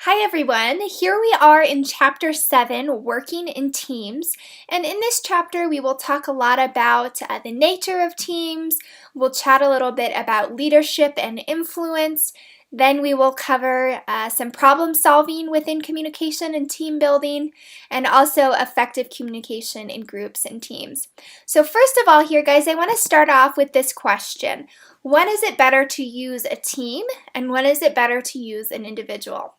Hi everyone, here we are in Chapter 7, Working in Teams, and in this chapter we will talk a lot about the nature of teams, we'll chat a little bit about leadership and influence, then we will cover some problem solving within communication and team building, and also effective communication in groups and teams. So first of all here guys, I want to start off with this question. When is it better to use a team and when is it better to use an individual?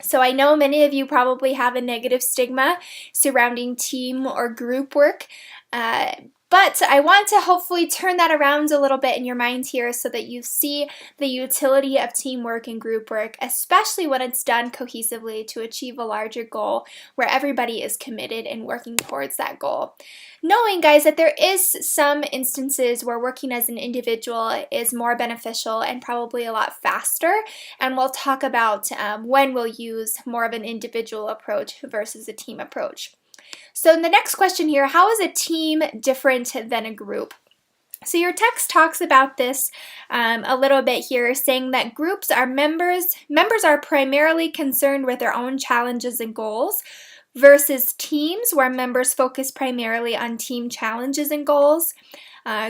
So I know many of you probably have a negative stigma surrounding team or group work, but I want to hopefully turn that around a little bit in your mind here so that you see the utility of teamwork and group work, especially when it's done cohesively to achieve a larger goal where everybody is committed and working towards that goal. Knowing, guys, that there is some instances where working as an individual is more beneficial and probably a lot faster, and we'll talk about when we'll use more of an individual approach versus a team approach. So in the next question here, how is a team different than a group? So your text talks about this a little bit here, saying that members are primarily concerned with their own challenges and goals, versus teams where members focus primarily on team challenges and goals.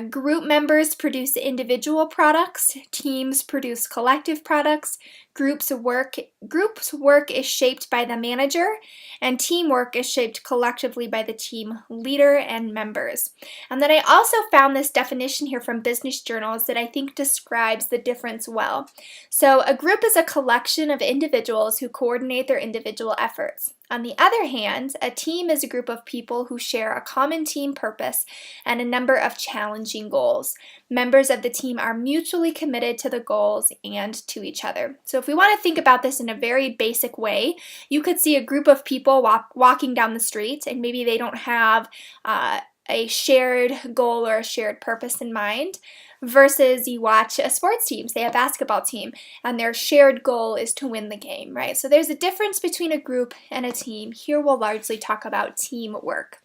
Group members produce individual products, teams produce collective products, groups work is shaped by the manager, and teamwork is shaped collectively by the team leader and members. And then I also found this definition here from Business Journals that I think describes the difference well. So a group is a collection of individuals who coordinate their individual efforts. On the other hand, a team is a group of people who share a common team purpose and a number of challenging goals. Members of the team are mutually committed to the goals and to each other. So if we want to think about this in a very basic way, you could see a group of people walking down the street, and maybe they don't have a shared goal or a shared purpose in mind, versus you watch a sports team, say a basketball team, and their shared goal is to win the game, right? So there's a difference between a group and a team. Here we'll largely talk about teamwork.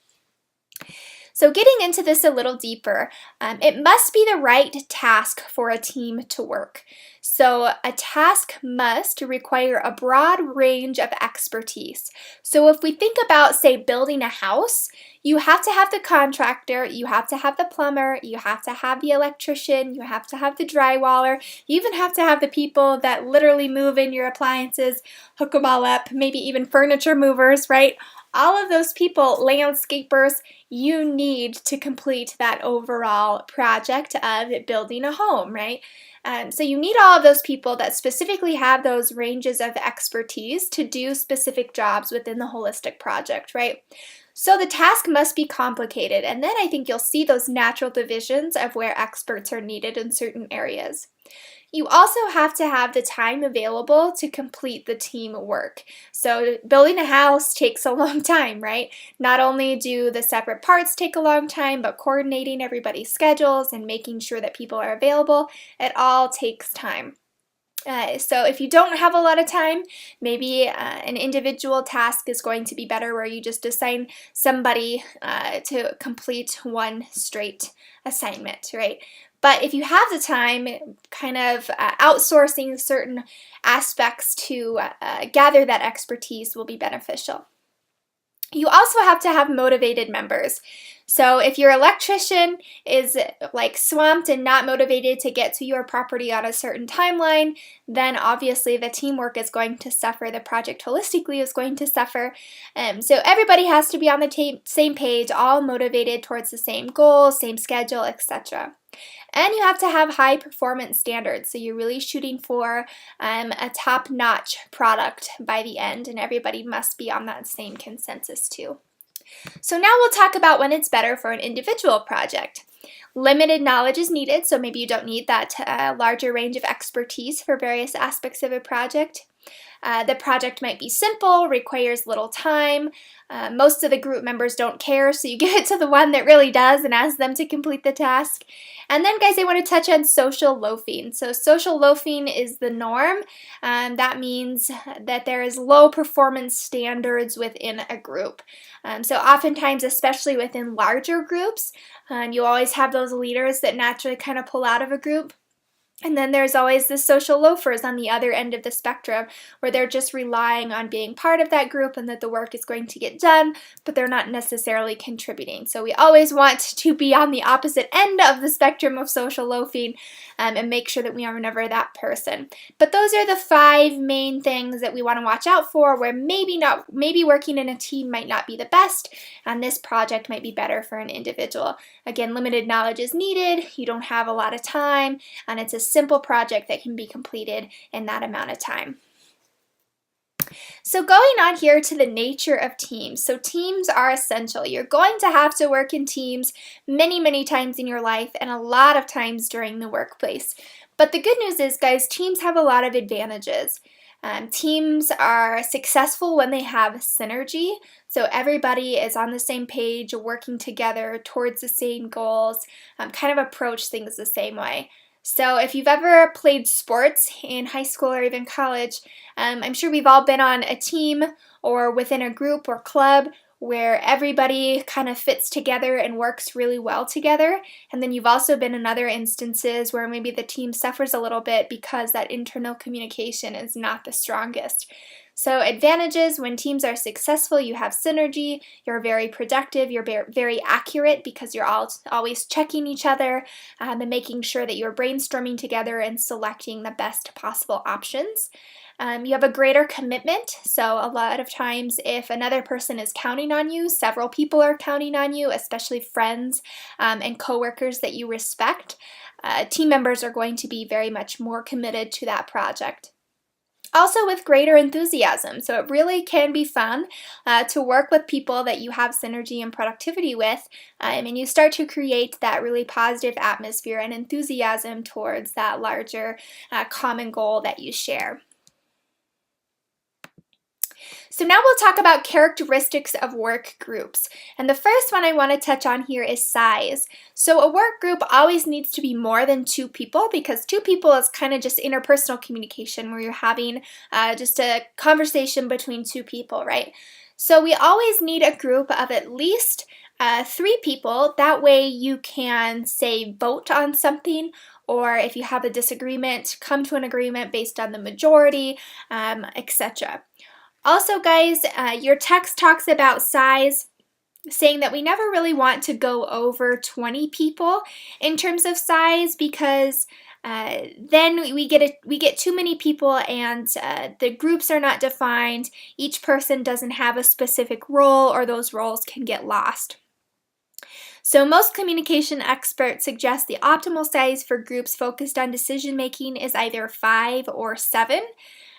So getting into this a little deeper, it must be the right task for a team to work. So a task must require a broad range of expertise. So if we think about, say, building a house, you have to have the contractor, you have to have the plumber, you have to have the electrician, you have to have the drywaller, you even have to have the people that literally move in your appliances, hook them all up, maybe even furniture movers, right? All of those people, landscapers, you need to complete that overall project of building a home, right? So you need all of those people that specifically have those ranges of expertise to do specific jobs within the holistic project, right? So the task must be complicated, and then I think you'll see those natural divisions of where experts are needed in certain areas. You also have to have the time available to complete the team work. So building a house takes a long time, right? Not only do the separate parts take a long time, but coordinating everybody's schedules and making sure that people are available, it all takes time. So if you don't have a lot of time, maybe an individual task is going to be better, where you just assign somebody to complete one straight assignment, right? But if you have the time, kind of outsourcing certain aspects to gather that expertise will be beneficial. You also have to have motivated members. So if your electrician is like swamped and not motivated to get to your property on a certain timeline, then obviously the teamwork is going to suffer, the project holistically is going to suffer. So everybody has to be on the same page, all motivated towards the same goal, same schedule, etc. And you have to have high performance standards. So you're really shooting for a top-notch product by the end, and everybody must be on that same consensus too. So now we'll talk about when it's better for an individual project. Limited knowledge is needed, so maybe you don't need that larger range of expertise for various aspects of a project. The project might be simple, requires little time. Most of the group members don't care, so you give it to the one that really does and ask them to complete the task. And then, guys, I want to touch on social loafing. So social loafing is the norm. That means that there is low performance standards within a group. So oftentimes, especially within larger groups, you always have those leaders that naturally kind of pull out of a group. And then there's always the social loafers on the other end of the spectrum, where they're just relying on being part of that group and that the work is going to get done, but they're not necessarily contributing. So we always want to be on the opposite end of the spectrum of social loafing, and make sure that we are never that person. But those are the 5 main things that we want to watch out for, where maybe working in a team might not be the best, and this project might be better for an individual. Again, limited knowledge is needed, you don't have a lot of time, and it's a simple project that can be completed in that amount of time. So going on here to the nature of teams. So teams are essential. You're going to have to work in teams many, many times in your life and a lot of times during the workplace. But the good news is, guys, teams have a lot of advantages. Teams are successful when they have synergy, so everybody is on the same page, working together towards the same goals, kind of approach things the same way. So if you've ever played sports in high school or even college, I'm sure we've all been on a team or within a group or club where everybody kind of fits together and works really well together. And then you've also been in other instances where maybe the team suffers a little bit because that internal communication is not the strongest. So advantages: when teams are successful, you have synergy, you're very productive, you're very accurate because you're all always checking each other, and making sure that you're brainstorming together and selecting the best possible options. You have a greater commitment, so a lot of times if another person is counting on you, several people are counting on you, especially friends and coworkers that you respect, team members are going to be very much more committed to that project. Also with greater enthusiasm, so it really can be fun to work with people that you have synergy and productivity with, and you start to create that really positive atmosphere and enthusiasm towards that larger common goal that you share. So now we'll talk about characteristics of work groups. And the first one I want to touch on here is size. So a work group always needs to be more than 2 people, because 2 people is kind of just interpersonal communication where you're having just a conversation between 2 people, right? So we always need a group of at least 3 people. That way you can, say, vote on something, or if you have a disagreement, come to an agreement based on the majority, etc. Also, guys, your text talks about size, saying that we never really want to go over 20 people in terms of size, because then we get too many people and the groups are not defined. Each person doesn't have a specific role, or those roles can get lost. So most communication experts suggest the optimal size for groups focused on decision making is either 5 or 7.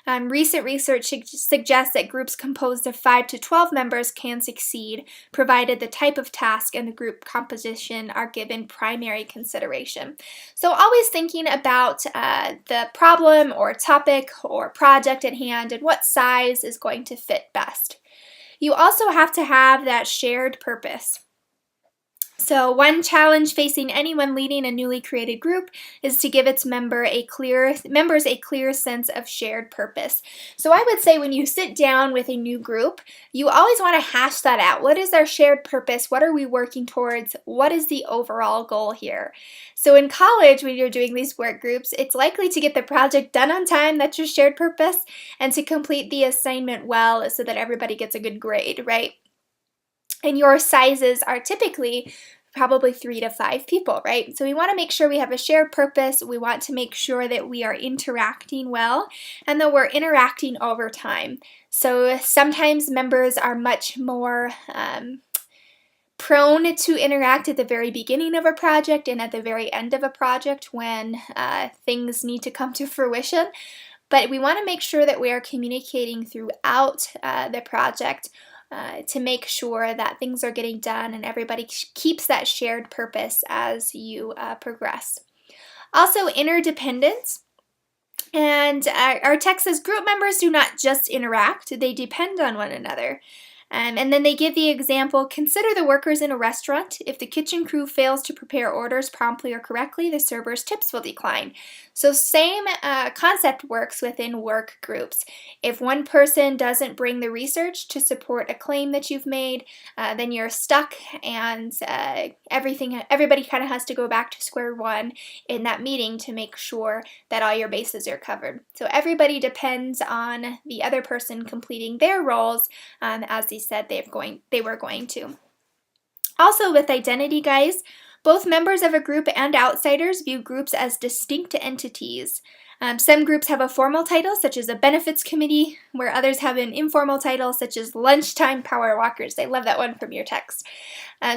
Recent research suggests that groups composed of 5 to 12 members can succeed, provided the type of task and the group composition are given primary consideration. So always thinking about the problem or topic or project at hand and what size is going to fit best. You also have to have that shared purpose. So one challenge facing anyone leading a newly created group is to give its members a clear sense of shared purpose. So I would say when you sit down with a new group, you always want to hash that out. What is our shared purpose? What are we working towards? What is the overall goal here? So in college, when you're doing these work groups, it's likely to get the project done on time, that's your shared purpose, and to complete the assignment well so that everybody gets a good grade, right? And your sizes are typically probably 3 to 5 people, right? So we want to make sure we have a shared purpose. We want to make sure that we are interacting well and that we're interacting over time. So sometimes members are much more prone to interact at the very beginning of a project and at the very end of a project when things need to come to fruition. But we want to make sure that we are communicating throughout the project to make sure that things are getting done and everybody keeps that shared purpose as you progress. Also, interdependence. And our text says group members do not just interact, they depend on one another. And then they give the example, consider the workers in a restaurant. If the kitchen crew fails to prepare orders promptly or correctly, the server's tips will decline. So same concept works within work groups. If one person doesn't bring the research to support a claim that you've made, then you're stuck, and everybody kind of has to go back to square one in that meeting to make sure that all your bases are covered. So everybody depends on the other person completing their roles, as they said they were going to. Also with identity, guys, both members of a group and outsiders view groups as distinct entities. Some groups have a formal title, such as a benefits committee, where others have an informal title, such as lunchtime power walkers. I love that one from your text.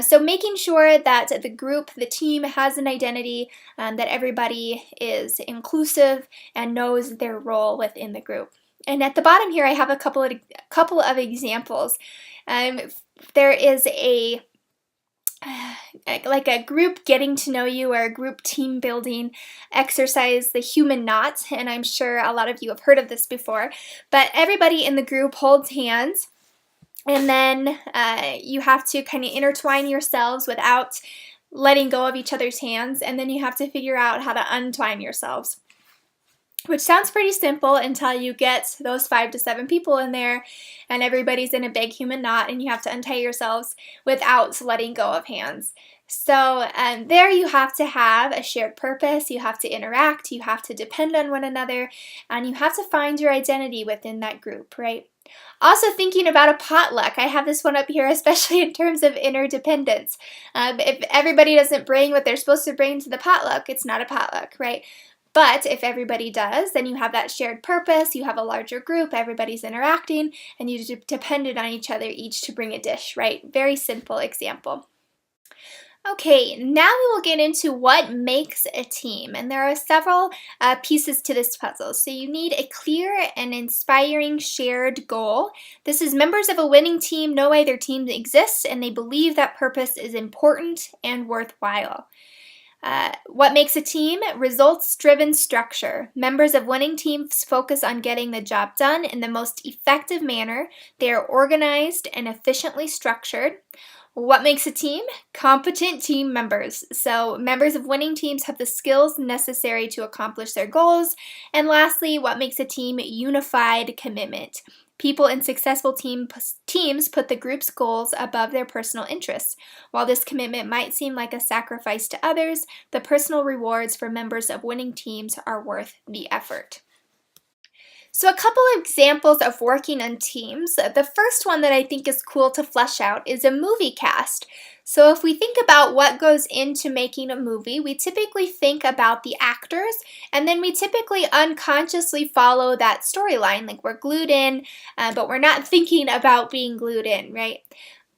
So making sure that the group, the team, has an identity, that everybody is inclusive and knows their role within the group. And at the bottom here, I have a couple of examples. There is like a group getting to know you, or a group team building exercise, the human knot, and I'm sure a lot of you have heard of this before, but everybody in the group holds hands, and then you have to kind of intertwine yourselves without letting go of each other's hands, and then you have to figure out how to untwine yourselves. Which sounds pretty simple until you get those 5 to 7 people in there and everybody's in a big human knot and you have to untie yourselves without letting go of hands. So there you have to have a shared purpose, you have to interact, you have to depend on one another, and you have to find your identity within that group, right? Also thinking about a potluck, I have this one up here, especially in terms of interdependence. If everybody doesn't bring what they're supposed to bring to the potluck, it's not a potluck, right? But if everybody does, then you have that shared purpose, you have a larger group, everybody's interacting, and you depended on each other each to bring a dish, right? Very simple example. Okay, now we will get into what makes a team, and there are several pieces to this puzzle. So you need a clear and inspiring shared goal. This is members of a winning team know why their team exists, and they believe that purpose is important and worthwhile. What makes a team? Results-driven structure. Members of winning teams focus on getting the job done in the most effective manner. They are organized and efficiently structured. What makes a team? Competent team members. So members of winning teams have the skills necessary to accomplish their goals. And lastly, what makes a team? Unified commitment. People in successful teams put the group's goals above their personal interests. While this commitment might seem like a sacrifice to others, the personal rewards for members of winning teams are worth the effort. So a couple of examples of working on teams. The first one that I think is cool to flesh out is a movie cast. So if we think about what goes into making a movie, we typically think about the actors, and then we typically unconsciously follow that storyline, like we're glued in, but we're not thinking about being glued in, right?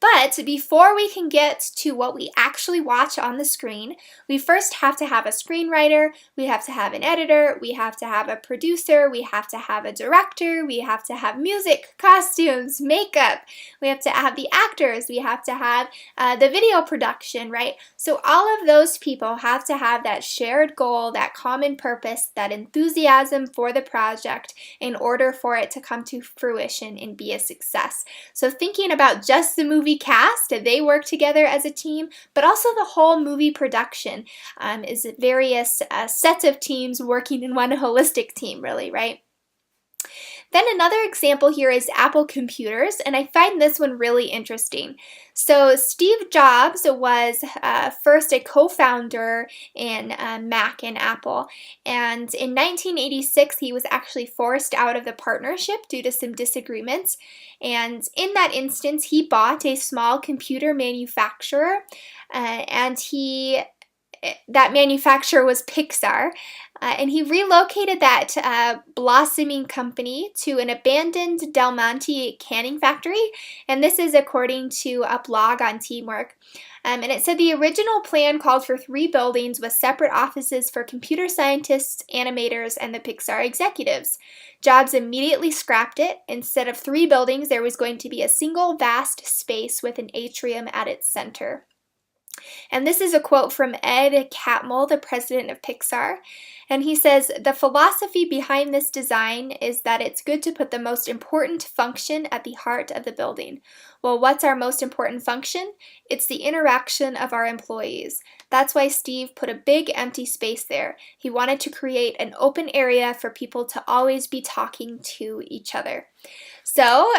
But before we can get to what we actually watch on the screen, we first have to have a screenwriter, we have to have an editor, we have to have a producer, we have to have a director, we have to have music, costumes, makeup, we have to have the actors, we have to have the video production, right? So all of those people have to have that shared goal, that common purpose, that enthusiasm for the project in order for it to come to fruition and be a success. So thinking about just the movie cast, they work together as a team, but also the whole movie production is various sets of teams working in one holistic team, really, right? Then another example here is Apple computers, and I find this one really interesting. So Steve Jobs was first a co-founder in Mac and Apple, and in 1986 he was actually forced out of the partnership due to some disagreements, and in that instance he bought a small computer manufacturer, and that manufacturer was Pixar, and he relocated that blossoming company to an abandoned Del Monte canning factory, and this is according to a blog on teamwork. And it said the original plan called for 3 buildings with separate offices for computer scientists, animators, and the Pixar executives. Jobs immediately scrapped it. Instead of 3 buildings, there was going to be a single vast space with an atrium at its center. And this is a quote from Ed Catmull, the president of Pixar. And he says, "The philosophy behind this design is that it's good to put the most important function at the heart of the building." Well, what's our most important function? It's the interaction of our employees. That's why Steve put a big empty space there. He wanted to create an open area for people to always be talking to each other. So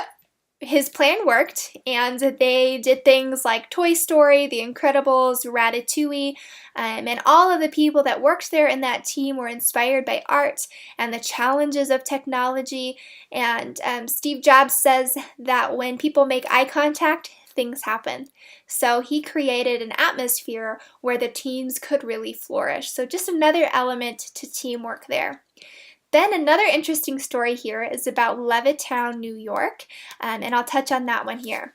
his plan worked, and they did things like Toy Story, The Incredibles, Ratatouille, and all of the people that worked there in that team were inspired by art and the challenges of technology. And Steve Jobs says that when people make eye contact, things happen. So he created an atmosphere where the teams could really flourish. So just another element to teamwork there. Then another interesting story here is about Levittown, New York, and I'll touch on that one here.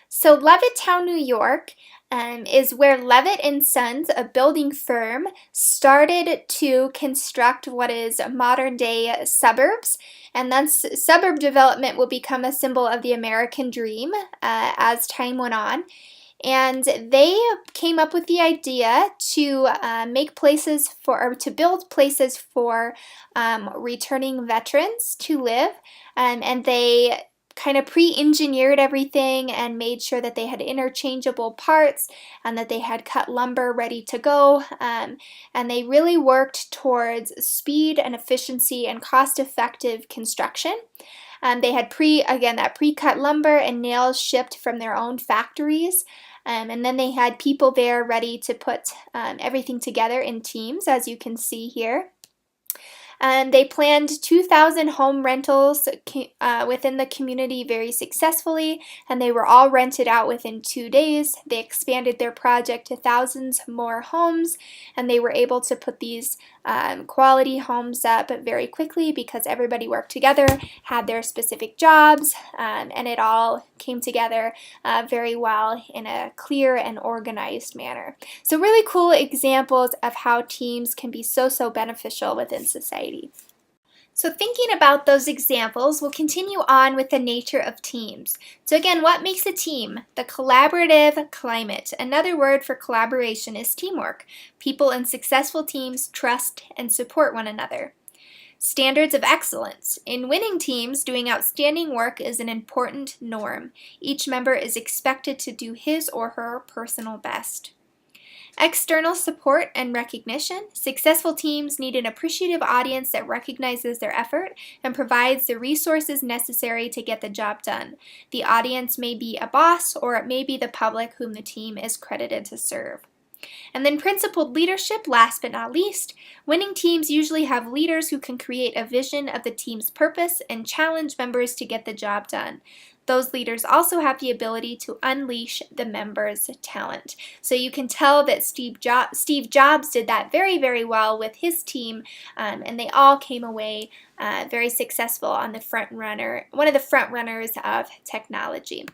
So Levittown, New York is where Levitt and Sons, a building firm, started to construct what is modern-day suburbs. And then suburb development will become a symbol of the American dream as time went on. And they came up with the idea to to build places for returning veterans to live, and they kind of pre-engineered everything and made sure that they had interchangeable parts and that they had cut lumber ready to go, and they really worked towards speed and efficiency and cost-effective construction. They had that pre-cut lumber and nails shipped from their own factories. And then they had people there ready to put everything together in teams, as you can see here. They planned 2,000 home rentals within the community very successfully, and they were all rented out within 2 days. They expanded their project to thousands more homes, and they were able to put these quality homes up very quickly because everybody worked together, had their specific jobs, and it all came together very well in a clear and organized manner. So really cool examples of how teams can be so beneficial within society. So thinking about those examples, we'll continue on with the nature of teams. So again, what makes a team? The collaborative climate. Another word for collaboration is teamwork. People in successful teams trust and support one another. Standards of excellence. In winning teams, doing outstanding work is an important norm. Each member is expected to do his or her personal best. External support and recognition. Successful teams need an appreciative audience that recognizes their effort and provides the resources necessary to get the job done. The audience may be a boss, or it may be the public whom the team is credited to serve. And then principled leadership, last but not least. Winning teams usually have leaders who can create a vision of the team's purpose and challenge members to get the job done. Those leaders also have the ability to unleash the members' talent. So you can tell that Steve Jobs did that very well with his team, and they all came away very successful on one of the front runners of technology.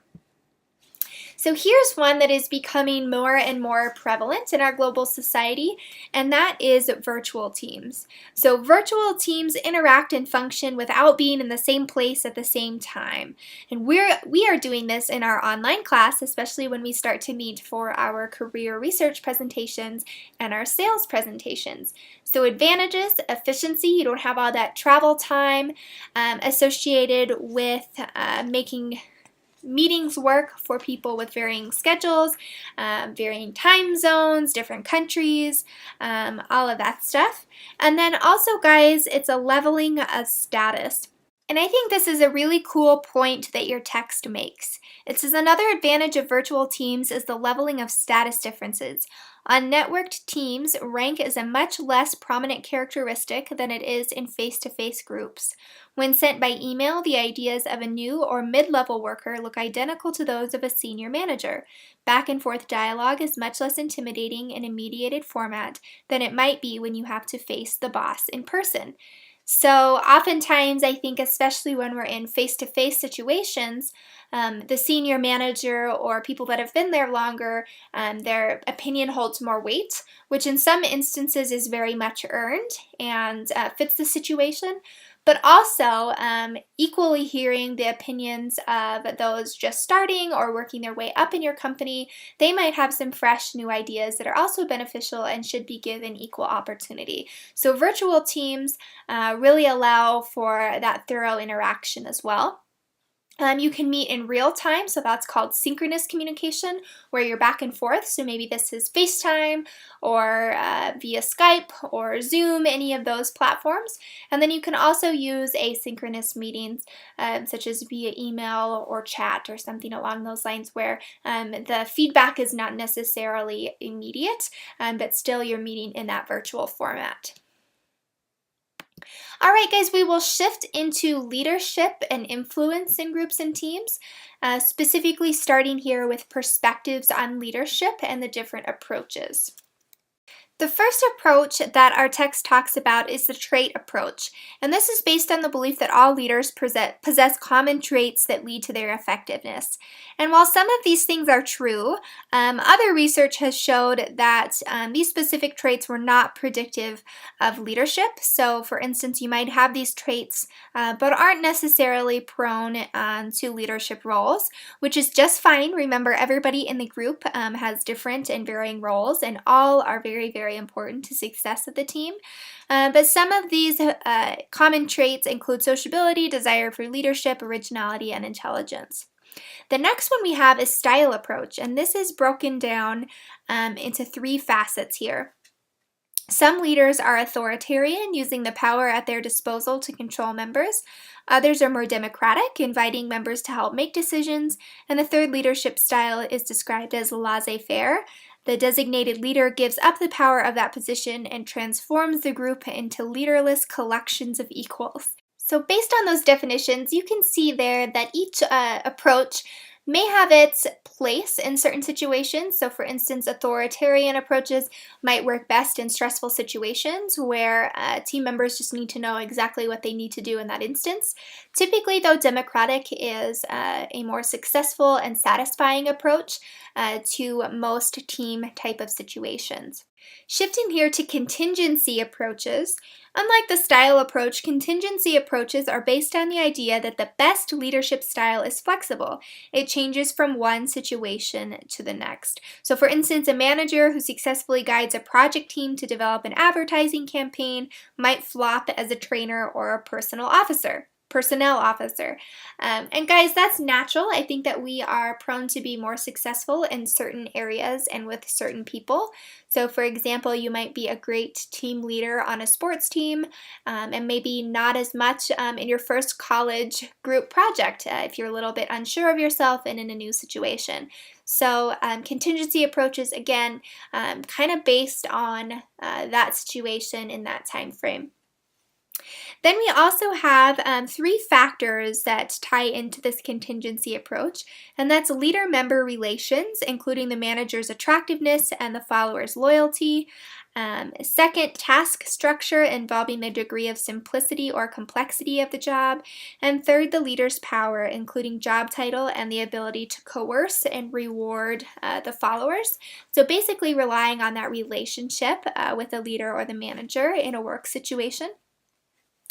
So here's one that is becoming more and more prevalent in our global society, and that is virtual teams. So virtual teams interact and function without being in the same place at the same time. And we are doing this in our online class, especially when we start to meet for our career research presentations and our sales presentations. So advantages: efficiency. You don't have all that travel time associated with making meetings work for people with varying schedules, varying time zones, different countries, all of that stuff. And then also, guys, it's a leveling of status. And I think this is a really cool point that your text makes. It says another advantage of virtual teams is the leveling of status differences. On networked teams, rank is a much less prominent characteristic than it is in face-to-face groups. When sent by email, the ideas of a new or mid-level worker look identical to those of a senior manager. Back-and-forth dialogue is much less intimidating in a mediated format than it might be when you have to face the boss in person. So oftentimes, I think, especially when we're in face-to-face situations, the senior manager or people that have been there longer, their opinion holds more weight, which in some instances is very much earned and fits the situation. but also equally hearing the opinions of those just starting or working their way up in your company. They might have some fresh new ideas that are also beneficial and should be given equal opportunity. So virtual teams really allow for that thorough interaction as well. You can meet in real time, so that's called synchronous communication, where you're back and forth. So maybe this is FaceTime or via Skype or Zoom, any of those platforms. And then you can also use asynchronous meetings, such as via email or chat or something along those lines, where the feedback is not necessarily immediate, but still you're meeting in that virtual format. All right, guys, we will shift into leadership and influence in groups and teams, specifically starting here with perspectives on leadership and the different approaches. The first approach that our text talks about is the trait approach, and this is based on the belief that all leaders possess common traits that lead to their effectiveness. And while some of these things are true, other research has showed that these specific traits were not predictive of leadership. So, for instance, you might have these traits but aren't necessarily prone to leadership roles, which is just fine. Remember, everybody in the group has different and varying roles, and all are very, very important to success of the team. But some of these common traits include sociability, desire for leadership, originality, and intelligence. The next one we have is style approach, and this is broken down into three facets here. Some leaders are authoritarian, using the power at their disposal to control members. Others are more democratic, inviting members to help make decisions. And the third leadership style is described as laissez-faire. The designated leader gives up the power of that position and transforms the group into leaderless collections of equals. So based on those definitions, you can see there that each approach may have its place in certain situations. So for instance, authoritarian approaches might work best in stressful situations where team members just need to know exactly what they need to do in that instance. Typically, though, democratic is a more successful and satisfying approach to most team type of situations. Shifting here to contingency approaches, unlike the style approach, contingency approaches are based on the idea that the best leadership style is flexible. It changes from one situation to the next. So for instance, a manager who successfully guides a project team to develop an advertising campaign might flop as a trainer or a personnel officer. And guys, that's natural. I think that we are prone to be more successful in certain areas and with certain people. So for example, you might be a great team leader on a sports team and maybe not as much in your first college group project if you're a little bit unsure of yourself and in a new situation. So contingency approaches, again, kind of based on that situation in that time frame. Then we also have three factors that tie into this contingency approach, and that's leader-member relations, including the manager's attractiveness and the follower's loyalty. Second, task structure involving the degree of simplicity or complexity of the job. And third, the leader's power, including job title and the ability to coerce and reward the followers. So basically relying on that relationship with the leader or the manager in a work situation.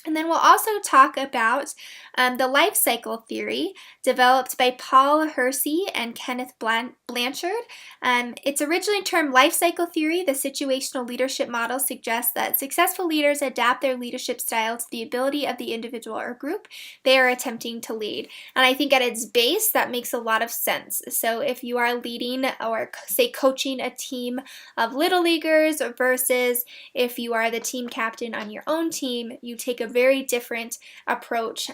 And then we'll also talk about the life cycle theory developed by Paul Hersey and Kenneth Blanchard. It's originally termed life cycle theory. The situational leadership model suggests that successful leaders adapt their leadership style to the ability of the individual or group they are attempting to lead. And I think at its base, that makes a lot of sense. So if you are leading or say coaching a team of little leaguers versus if you are the team captain on your own team, you take a very different approach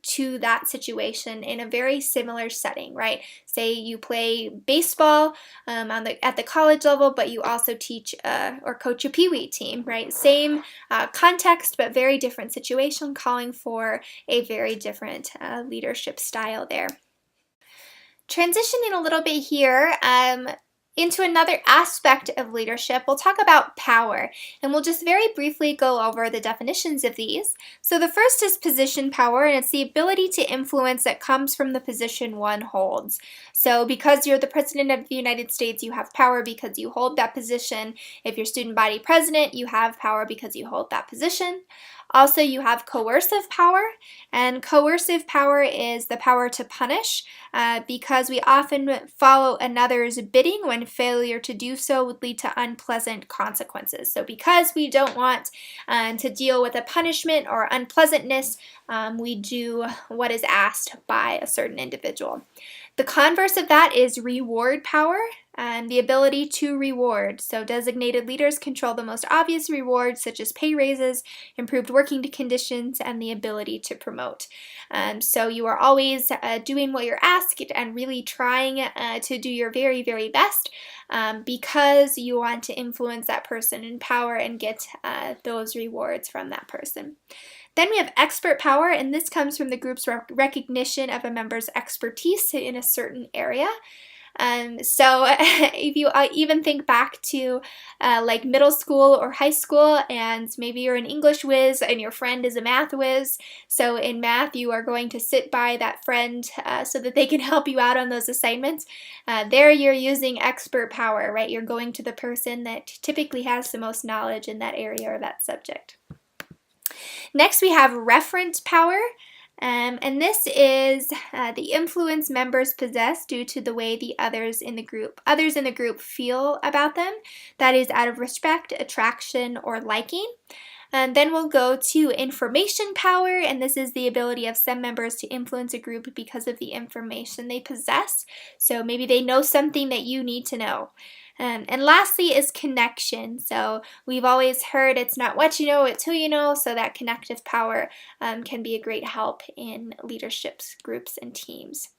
to that situation in a very similar setting, right? Say you play baseball at the college level, but you also teach or coach a peewee team, right? Same context, but very different situation, calling for a very different leadership style there. Transitioning a little bit here, into another aspect of leadership, we'll talk about power, and we'll just very briefly go over the definitions of these. So the first is position power, and it's the ability to influence that comes from the position one holds. So because you're the President of the United States, you have power because you hold that position. If you're student body president, you have power because you hold that position. Also, you have coercive power, and coercive power is the power to punish because we often follow another's bidding when failure to do so would lead to unpleasant consequences. So because we don't want to deal with a punishment or unpleasantness, we do what is asked by a certain individual. The converse of that is reward power, the ability to reward. So designated leaders control the most obvious rewards such as pay raises, improved working conditions, and the ability to promote. So you are always doing what you're asked and really trying to do your very, very best because you want to influence that person in power and get those rewards from that person. Then we have expert power, and this comes from the group's recognition of a member's expertise in a certain area. So if you even think back to like middle school or high school, and maybe you're an English whiz and your friend is a math whiz, so in math you are going to sit by that friend so that they can help you out on those assignments. There you're using expert power, right? You're going to the person that typically has the most knowledge in that area or that subject. Next, we have reference power, and this is the influence members possess due to the way the others in the group feel about them. That is out of respect, attraction, or liking. And then we'll go to information power, and this is the ability of some members to influence a group because of the information they possess. So maybe they know something that you need to know. And lastly is connection. So we've always heard it's not what you know, it's who you know. So that connective power can be a great help in leadership groups and teams.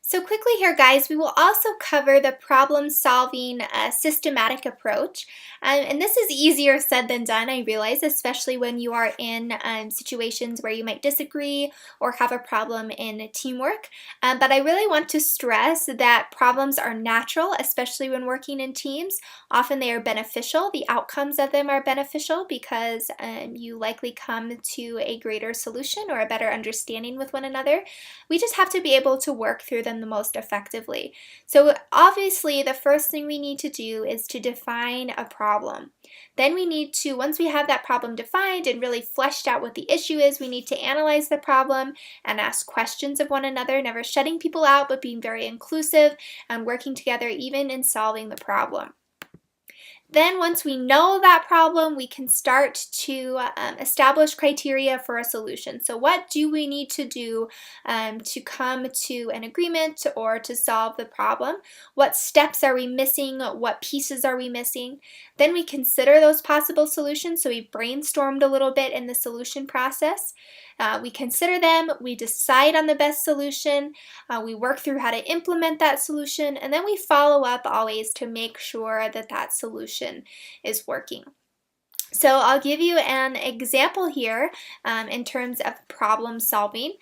So quickly here, guys, we will also cover the problem-solving systematic approach. And this is easier said than done, I realize, especially when you are in situations where you might disagree or have a problem in teamwork. But I really want to stress that problems are natural, especially when working in teams. Often they are beneficial. The outcomes of them are beneficial because you likely come to a greater solution or a better understanding with one another. We just have to be able to work through them the most effectively. So obviously the first thing we need to do is to define a problem. Then we need to, once we have that problem defined and really fleshed out what the issue is, we need to analyze the problem and ask questions of one another, never shutting people out but being very inclusive and working together even in solving the problem. Then once we know that problem, we can start to establish criteria for a solution. So what do we need to do to come to an agreement or to solve the problem? What steps are we missing? What pieces are we missing? Then we consider those possible solutions. So we brainstormed a little bit in the solution process. We consider them, we decide on the best solution, we work through how to implement that solution, and then we follow up always to make sure that that solution is working. So I'll give you an example here in terms of problem solving.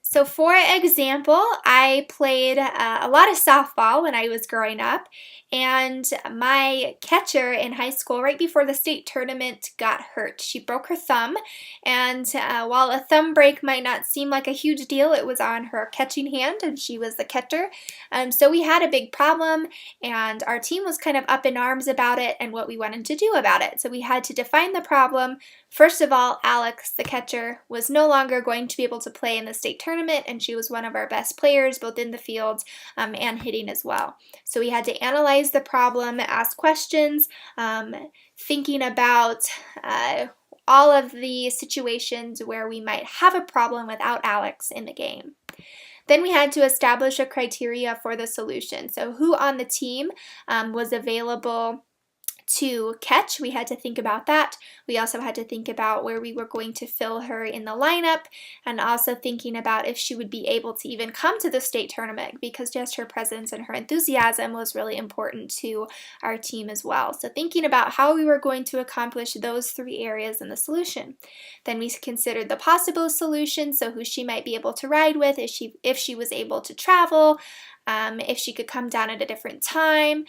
So for example, I played a lot of softball when I was growing up, and my catcher in high school right before the state tournament got hurt. She broke her thumb, and while a thumb break might not seem like a huge deal, it was on her catching hand and she was the catcher. So we had a big problem and our team was kind of up in arms about it and what we wanted to do about it. So we had to define the problem. First of all, Alex, the catcher, was no longer going to be able to play in the state tournament, and she was one of our best players both in the field and hitting as well. So we had to analyze the problem, ask questions, thinking about all of the situations where we might have a problem without Alex in the game. Then we had to establish a criteria for the solution. So who on the team was available to catch. We had to think about that. We also had to think about where we were going to fill her in the lineup, and also thinking about if she would be able to even come to the state tournament, because just her presence and her enthusiasm was really important to our team as well. So thinking about how we were going to accomplish those three areas in the solution. Then we considered the possible solutions, so who she might be able to ride with, if she was able to travel, if she could come down at a different time.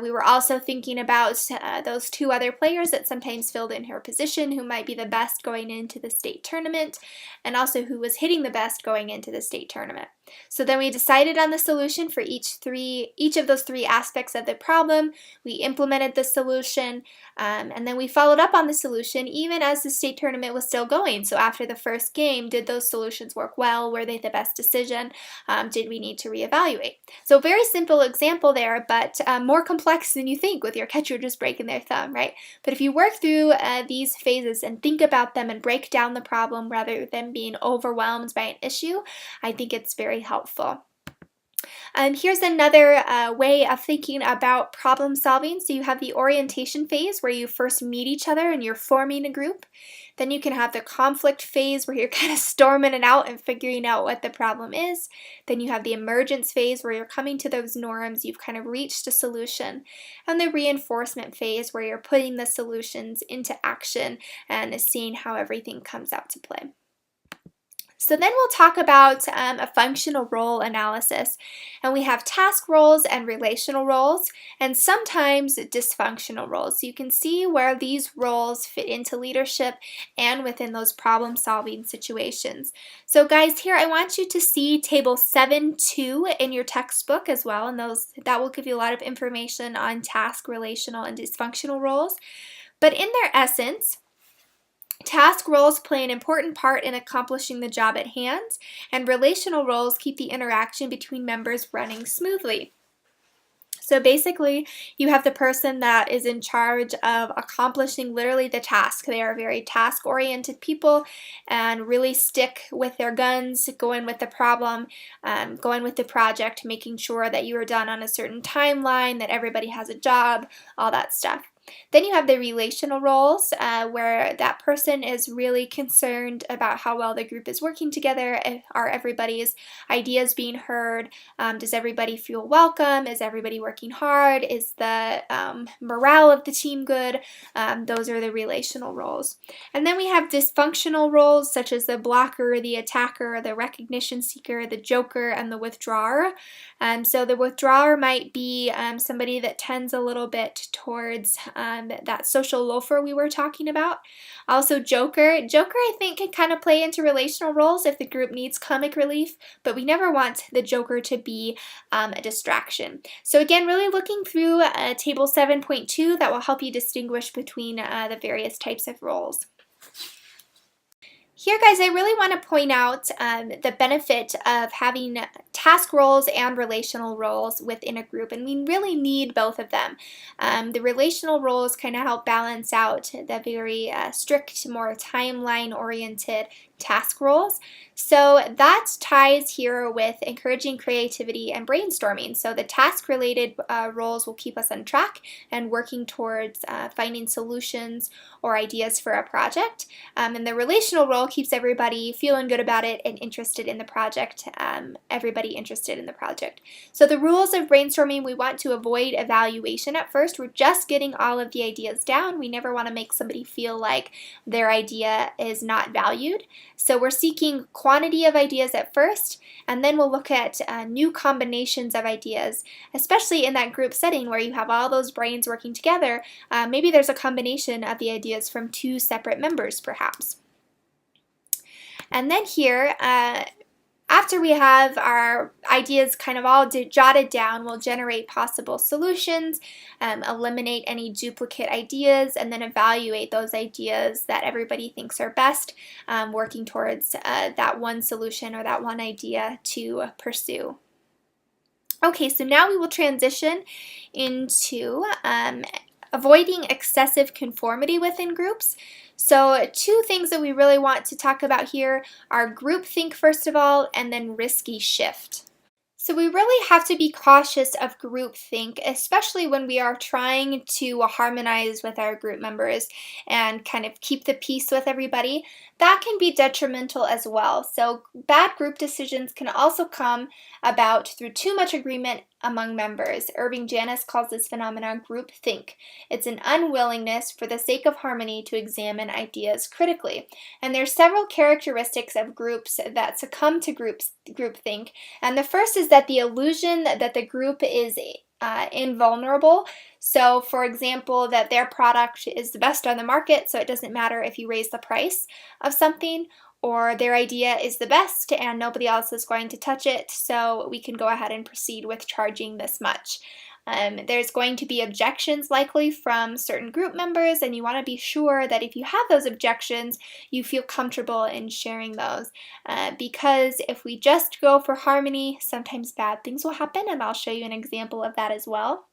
We were also thinking about those 2 other players that sometimes filled in her position, who might be the best going into the state tournament, and also who was hitting the best going into the state tournament. So then we decided on the solution for each of those 3 aspects of the problem. We implemented the solution, and then we followed up on the solution even as the state tournament was still going. So after the first game, did those solutions work well? Were they the best decision? Did we need to reevaluate? So very simple example there, but more complex than you think with your catcher just breaking their thumb, right? But if you work through these phases and think about them and break down the problem rather than being overwhelmed by an issue, I think it's very helpful. Here's another way of thinking about problem solving. So you have the orientation phase where you first meet each other and you're forming a group. Then you can have the conflict phase where you're kind of storming it out and figuring out what the problem is. Then you have the emergence phase where you're coming to those norms, you've kind of reached a solution. And the reinforcement phase where you're putting the solutions into action and seeing how everything comes out to play. So then we'll talk about a functional role analysis, and we have task roles and relational roles, and sometimes dysfunctional roles. So you can see where these roles fit into leadership and within those problem-solving situations. So guys, here I want you to see table 7.2 in your textbook as well, and that will give you a lot of information on task, relational, and dysfunctional roles. But in their essence, task roles play an important part in accomplishing the job at hand, and relational roles keep the interaction between members running smoothly. So basically, you have the person that is in charge of accomplishing literally the task. They are very task-oriented people and really stick with their guns, going with the problem, going with the project, making sure that you are done on a certain timeline, that everybody has a job, all that stuff. Then you have the relational roles where that person is really concerned about how well the group is working together. Are everybody's ideas being heard? Does everybody feel welcome? Is everybody working hard? Is the morale of the team good? Those are the relational roles. And then we have dysfunctional roles such as the blocker, the attacker, the recognition seeker, the joker, and the withdrawer. So the withdrawer might be somebody that tends a little bit towards that social loafer we were talking about. Also Joker. Joker, I think, can kind of play into relational roles if the group needs comic relief, but we never want the Joker to be a distraction. So again, really looking through table 7.2 that will help you distinguish between the various types of roles. Here, guys, I really want to point out the benefit of having task roles and relational roles within a group, and we really need both of them. The relational roles kind of help balance out the very strict, more timeline-oriented task roles. So that ties here with encouraging creativity and brainstorming. So the task-related roles will keep us on track and working towards finding solutions or ideas for a project. And the relational role keeps everybody feeling good about it and interested in the project, everybody interested in the project. So the rules of brainstorming, we want to avoid evaluation at first. We're just getting all of the ideas down. We never want to make somebody feel like their idea is not valued. So we're seeking quantity of ideas at first, and then we'll look at new combinations of ideas, especially in that group setting where you have all those brains working together. Maybe there's a combination of the ideas from 2 separate members, perhaps. And then here, after we have our ideas kind of all jotted down, we'll generate possible solutions, eliminate any duplicate ideas, and then evaluate those ideas that everybody thinks are best, working towards that one solution or that one idea to pursue. Okay, so now we will transition into avoiding excessive conformity within groups. So 2 things that we really want to talk about here are groupthink first of all, and then risky shift. So we really have to be cautious of groupthink, especially when we are trying to harmonize with our group members and kind of keep the peace with everybody. That can be detrimental as well. So bad group decisions can also come about through too much agreement among members. Irving Janis calls this phenomenon groupthink. It's an unwillingness for the sake of harmony to examine ideas critically. And there's several characteristics of groups that succumb to groupthink. And the first is that the illusion that the group is invulnerable. So, for example, that their product is the best on the market, so it doesn't matter if you raise the price of something, or their idea is the best and nobody else is going to touch it, so we can go ahead and proceed with charging this much. There's going to be objections likely from certain group members, and you want to be sure that if you have those objections, you feel comfortable in sharing those. Because if we just go for harmony, sometimes bad things will happen, and I'll show you an example of that as well.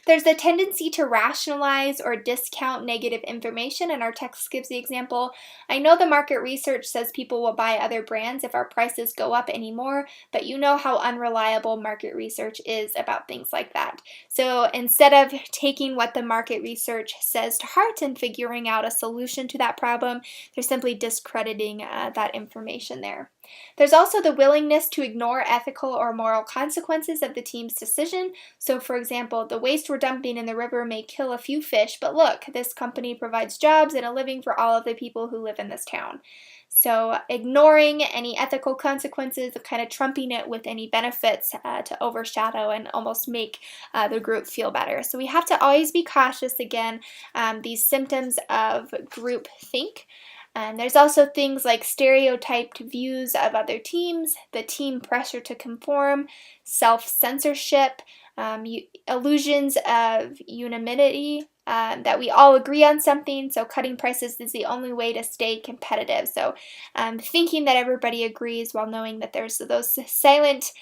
There's a tendency to rationalize or discount negative information, and our text gives the example. I know the market research says people will buy other brands if our prices go up anymore, but you know how unreliable market research is about things like that. So instead of taking what the market research says to heart and figuring out a solution to that problem, they're simply discrediting that information there. There's also the willingness to ignore ethical or moral consequences of the team's decision. So, for example, the waste we're dumping in the river may kill a few fish, but look, this company provides jobs and a living for all of the people who live in this town. So, ignoring any ethical consequences, kind of trumping it with any benefits to overshadow and almost make the group feel better. So, we have to always be cautious, again, these symptoms of groupthink. And there's also things like stereotyped views of other teams, the team pressure to conform, self-censorship, illusions of unanimity, that we all agree on something, so cutting prices is the only way to stay competitive. So thinking that everybody agrees while knowing that there's those silent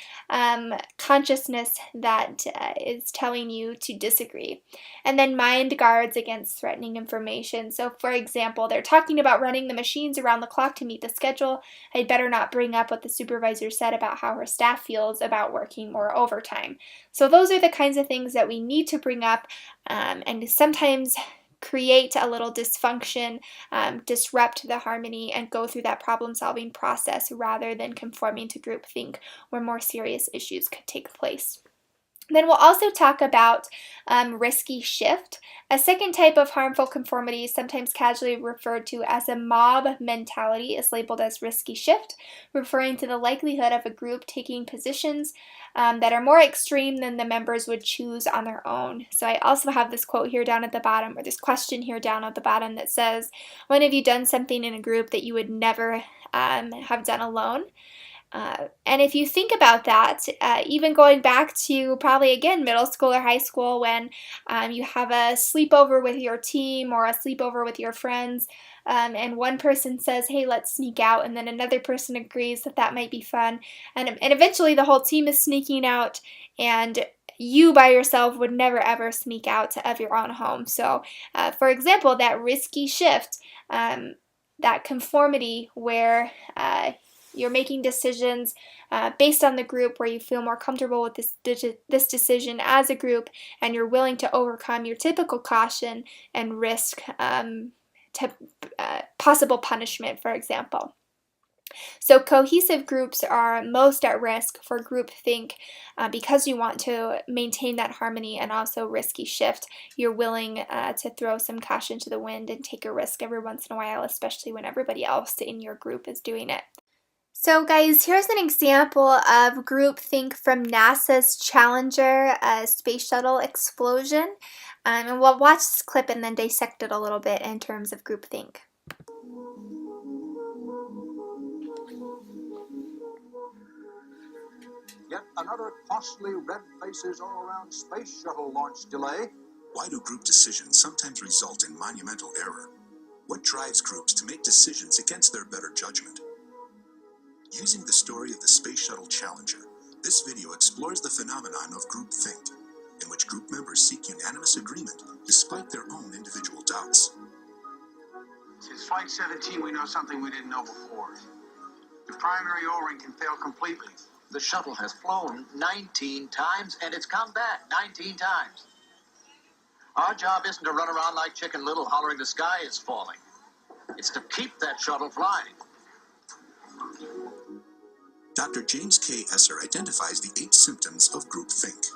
consciousness that is telling you to disagree. And then mind guards against threatening information. So for example, they're talking about running the machines around the clock to meet the schedule. I'd better not bring up what the supervisor said about how her staff feels about working more overtime. So those are the kinds of things that we need to bring up and sometimes create a little dysfunction, disrupt the harmony, and go through that problem-solving process rather than conforming to groupthink where more serious issues could take place. Then we'll also talk about risky shift. A second type of harmful conformity, sometimes casually referred to as a mob mentality, is labeled as risky shift, referring to the likelihood of a group taking positions that are more extreme than the members would choose on their own. So I also have this quote here down at the bottom, or this question here down at the bottom that says, when have you done something in a group that you would never have done alone? And if you think about that, even going back to probably, again, middle school or high school when you have a sleepover with your team or a sleepover with your friends, and one person says, hey, let's sneak out, and then another person agrees that that might be fun, and eventually the whole team is sneaking out, and you by yourself would never ever sneak out of your own home. So, for example, that risky shift, that conformity where you're making decisions based on the group where you feel more comfortable with this decision as a group, and you're willing to overcome your typical caution and risk possible punishment, for example. So cohesive groups are most at risk for groupthink because you want to maintain that harmony and also risky shift. You're willing to throw some caution to the wind and take a risk every once in a while, especially when everybody else in your group is doing it. So guys, here's an example of groupthink from NASA's Challenger space shuttle explosion. And we'll watch this clip and then dissect it a little bit in terms of groupthink. Yet another costly red faces all around space shuttle launch delay. Why do group decisions sometimes result in monumental error? What drives groups to make decisions against their better judgment? Using the story of the Space Shuttle Challenger, this video explores the phenomenon of groupthink, in which group members seek unanimous agreement despite their own individual doubts. Since Flight 17, we know something we didn't know before. The primary O-ring can fail completely. The shuttle has flown 19 times, and it's come back 19 times. Our job isn't to run around like Chicken Little hollering the sky is falling. It's to keep that shuttle flying. Dr. James K. Esser identifies the 8 symptoms of groupthink.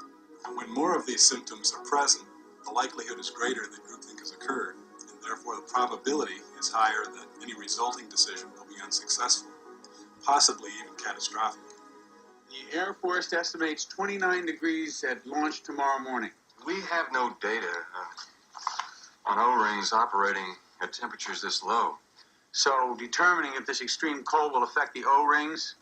When more of these symptoms are present, the likelihood is greater that groupthink has occurred, and therefore the probability is higher that any resulting decision will be unsuccessful, possibly even catastrophic. The Air Force estimates 29 degrees at launch tomorrow morning. We have no data on O-rings operating at temperatures this low. So determining if this extreme cold will affect the O-rings,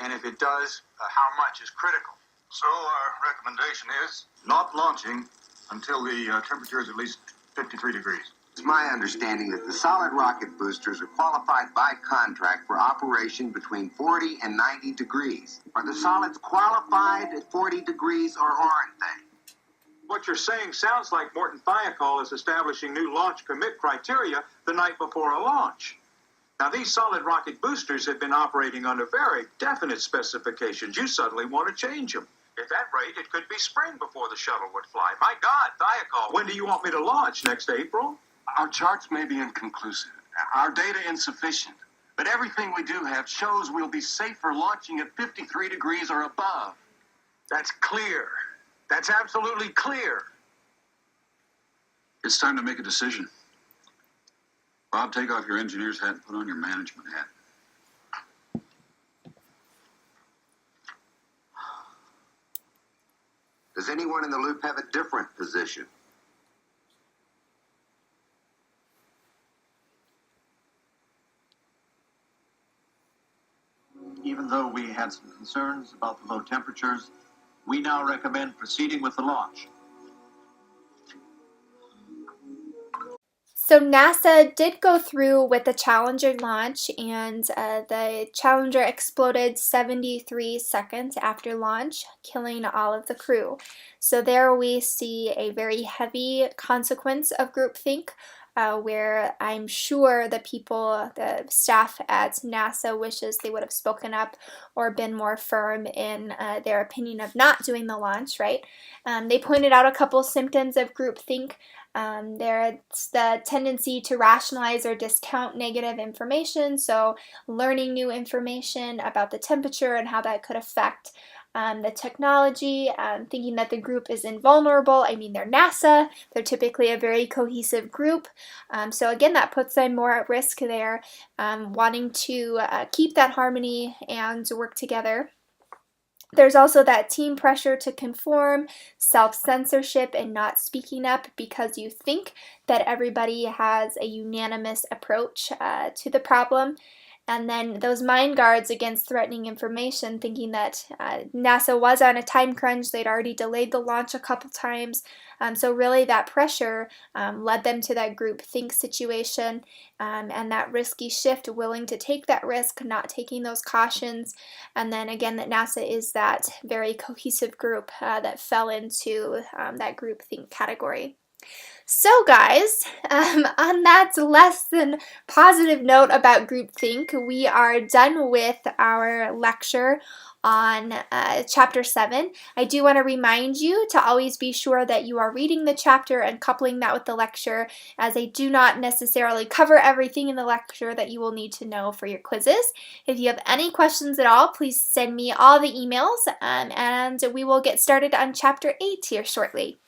and if it does, how much is critical. So our recommendation is not launching until the temperature is at least 53 degrees. It's my understanding that the solid rocket boosters are qualified by contract for operation between 40 and 90 degrees. Are the solids qualified at 40 degrees or aren't they? What you're saying sounds like Morton Thiokol is establishing new launch commit criteria the night before a launch. Now, these solid rocket boosters have been operating under very definite specifications. You suddenly want to change them. At that rate, it could be spring before the shuttle would fly. My God, Thiokol, when do you want me to launch? Next April? Our charts may be inconclusive, our data insufficient, but everything we do have shows we'll be safe for launching at 53 degrees or above. That's clear. That's absolutely clear. It's time to make a decision. Bob, take off your engineer's hat and put on your management hat. Does anyone in the loop have a different position? Even though we had some concerns about the low temperatures, we now recommend proceeding with the launch. So NASA did go through with the Challenger launch, and the Challenger exploded 73 seconds after launch, killing all of the crew. So there we see a very heavy consequence of groupthink, where I'm sure the people, the staff at NASA wishes they would have spoken up or been more firm in their opinion of not doing the launch, right? They pointed out a couple symptoms of groupthink. There's the tendency to rationalize or discount negative information, so learning new information about the temperature and how that could affect the technology, thinking that the group is invulnerable. I mean, they're NASA, they're typically a very cohesive group, so again, that puts them more at risk there, wanting to keep that harmony and work together. There's also that team pressure to conform, self-censorship, and not speaking up because you think that everybody has a unanimous approach to the problem. And then those mind guards against threatening information, thinking that NASA was on a time crunch, they'd already delayed the launch a couple times. So really that pressure led them to that group think situation and that risky shift, willing to take that risk, not taking those cautions. And then again, that NASA is that very cohesive group that fell into that group think category. So guys, on that less than positive note about groupthink, we are done with our lecture on Chapter 7. I do want to remind you to always be sure that you are reading the chapter and coupling that with the lecture, as I do not necessarily cover everything in the lecture that you will need to know for your quizzes. If you have any questions at all, please send me all the emails, and we will get started on Chapter 8 here shortly.